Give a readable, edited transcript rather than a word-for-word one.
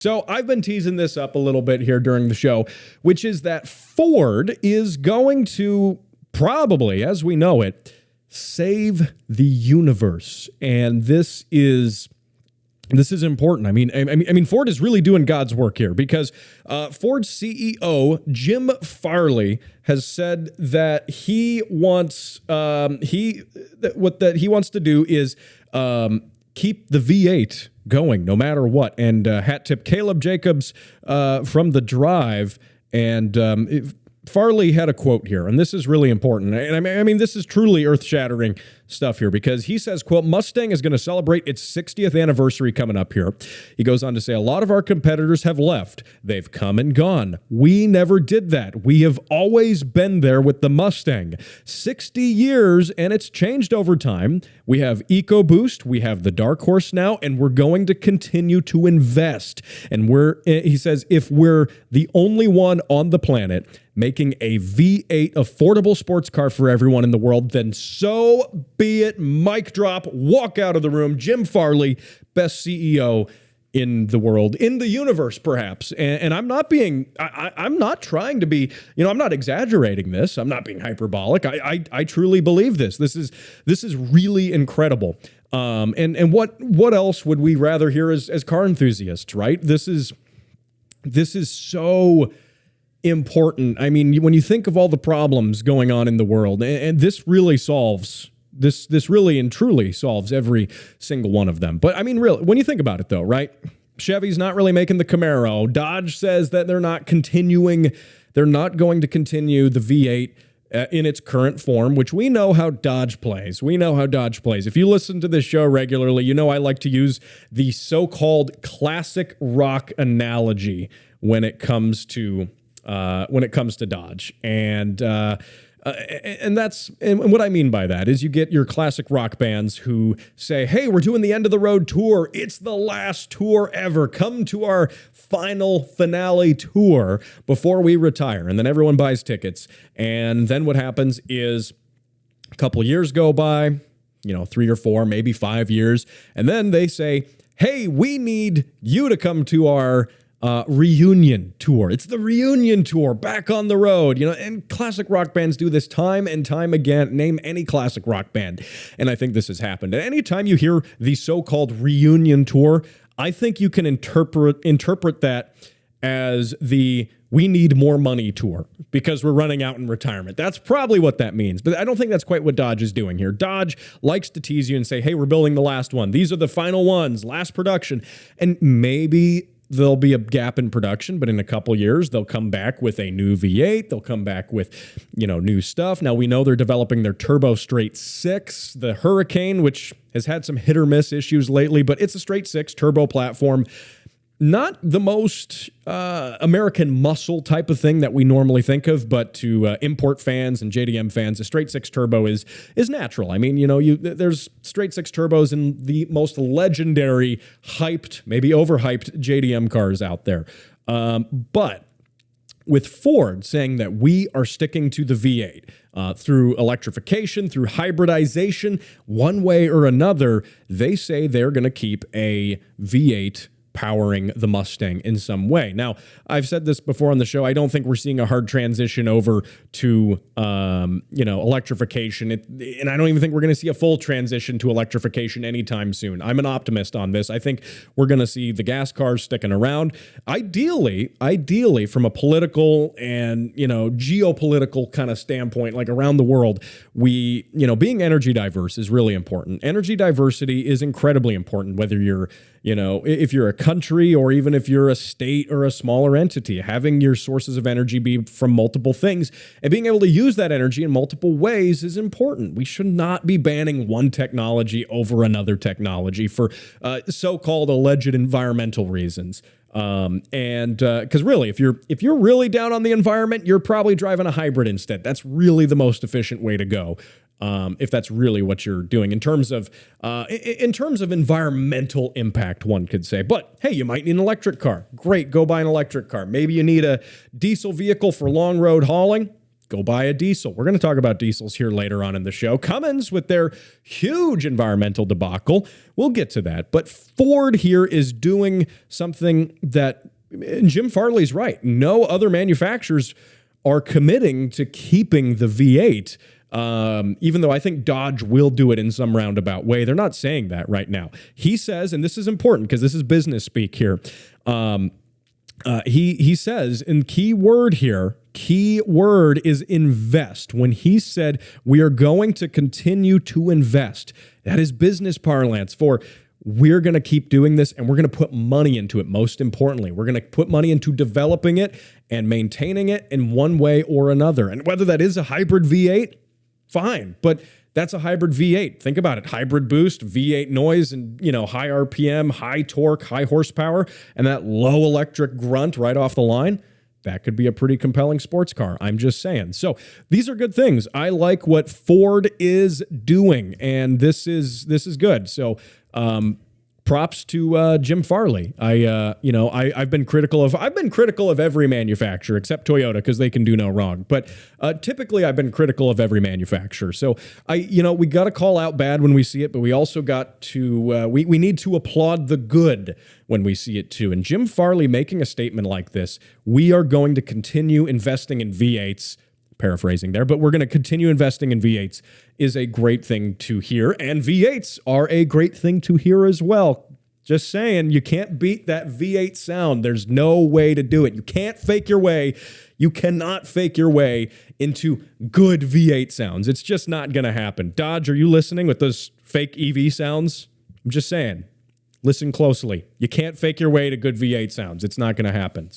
So I've been teasing this up a little bit here during the show, which is that Ford is going to probably, as we know it, save the universe. And this is important. I mean, Ford is really doing God's work here because Ford's CEO Jim Farley has said that he wants what he wants to do is keep the V8 going no matter what. And hat tip Caleb Jacobs from The Drive, and Farley had a quote here, and this is really important. And I mean, this is truly earth-shattering stuff here because he says, quote, Mustang is going to celebrate its 60th anniversary coming up here. He goes on to say, a lot of our competitors have left. They've come and gone. We never did that. We have always been there with the Mustang. 60 years, and it's changed over time. We have EcoBoost. We have the Dark Horse now, and we're going to continue to invest. And he says, if we're the only one on the planet making a V8 affordable sports car for everyone in the world, then so be it. Mic drop, walk out of the room. Jim Farley, best CEO in the world, in the universe, perhaps. And I'm not I'm not trying to be, I'm not exaggerating this. I'm not being hyperbolic. I truly believe this. This is really incredible. And what else would we rather hear as car enthusiasts, right? This is so important. I mean, when you think of all the problems going on in the world, and this really solves this really and truly solves every single one of them. But I mean, really, when you think about it though, right? Chevy's not really making the Camaro. Dodge says that they're not going to continue the V8 in its current form, which we know how Dodge plays. If you listen to this show regularly, you know I like to use the so-called classic rock analogy when it comes to Dodge. And what I mean by that is you get your classic rock bands who say, hey, we're doing the end of the road tour. It's the last tour ever. Come to our final finale tour before we retire. And then everyone buys tickets. And then what happens is a couple years go by, 3 or 4, maybe 5 years. And then they say, hey, we need you to come to our reunion tour. It's the reunion tour, back on the road, and classic rock bands do this time and time again. Name any classic rock band. And I think this has happened. And anytime you hear the so-called reunion tour, I think you can interpret that as the we need more money tour because we're running out in retirement. That's probably what that means. But I don't think that's quite what Dodge is doing here. Dodge likes to tease you and say, hey, we're building the last one. These are the final ones, last production. And maybe there'll be a gap in production, but in a couple years, they'll come back with a new V8. They'll come back with, new stuff. Now, we know they're developing their turbo straight 6, the Hurricane, which has had some hit or miss issues lately, but it's a straight 6 turbo platform. Not the most American muscle type of thing that we normally think of, but to import fans and JDM fans, a straight 6 turbo is natural. I mean, there's straight 6 turbos in the most legendary, hyped, maybe overhyped JDM cars out there. But with Ford saying that we are sticking to the V8 through electrification, through hybridization, one way or another, they say they're going to keep a V8 powering the Mustang in some way. Now, I've said this before on the show. I don't think we're seeing a hard transition over to, electrification. And I don't even think we're going to see a full transition to electrification anytime soon. I'm an optimist on this. I think we're going to see the gas cars sticking around. Ideally, from a political and, geopolitical kind of standpoint, like around the world, we, being energy diverse is really important. Energy diversity is incredibly important, whether you're, if you're a country or even if you're a state or a smaller entity, having your sources of energy be from multiple things and being able to use that energy in multiple ways is important. We should not be banning one technology over another technology for so-called alleged environmental reasons. Because really, if you're really down on the environment, you're probably driving a hybrid instead. That's really the most efficient way to go. If that's really what you're doing in terms of environmental impact, one could say. But hey, you might need an electric car. Great, go buy an electric car. Maybe you need a diesel vehicle for long road hauling. go buy a diesel. We're going to talk about diesels here later on in the show. Cummins with their huge environmental debacle. We'll get to that. But Ford here is doing something that Jim Farley's right. No other manufacturers are committing to keeping the V8. Even though I think Dodge will do it in some roundabout way. They're not saying that right now. He says, and this is important because this is business speak here. He says, and key word is invest. When he said we are going to continue to invest, that is business parlance for we're going to keep doing this and we're going to put money into it. Most importantly, we're going to put money into developing it and maintaining it in one way or another. And whether that is a hybrid V8, fine, but that's a hybrid V8. Think about it. Hybrid boost, V8 noise, and high RPM, high torque, high horsepower, and that low electric grunt right off the line. That could be a pretty compelling sports car. I'm just saying. So these are good things. I like what Ford is doing, and this is good. So props to Jim Farley. I've been critical of every manufacturer except Toyota because they can do no wrong. But typically, I've been critical of every manufacturer. So we got to call out bad when we see it, but we also got to we need to applaud the good when we see it too. And Jim Farley making a statement like this: we are going to continue investing in V8s. Paraphrasing there, but we're going to continue investing in V8s is a great thing to hear, and V8s are a great thing to hear as well. Just saying, you can't beat that V8 sound. There's no way to do it. You can't fake your way. You cannot fake your way into good V8 sounds. It's just not going to happen. Dodge, are you listening with those fake EV sounds? I'm just saying, listen closely. You can't fake your way to good V8 sounds. It's not going to happen.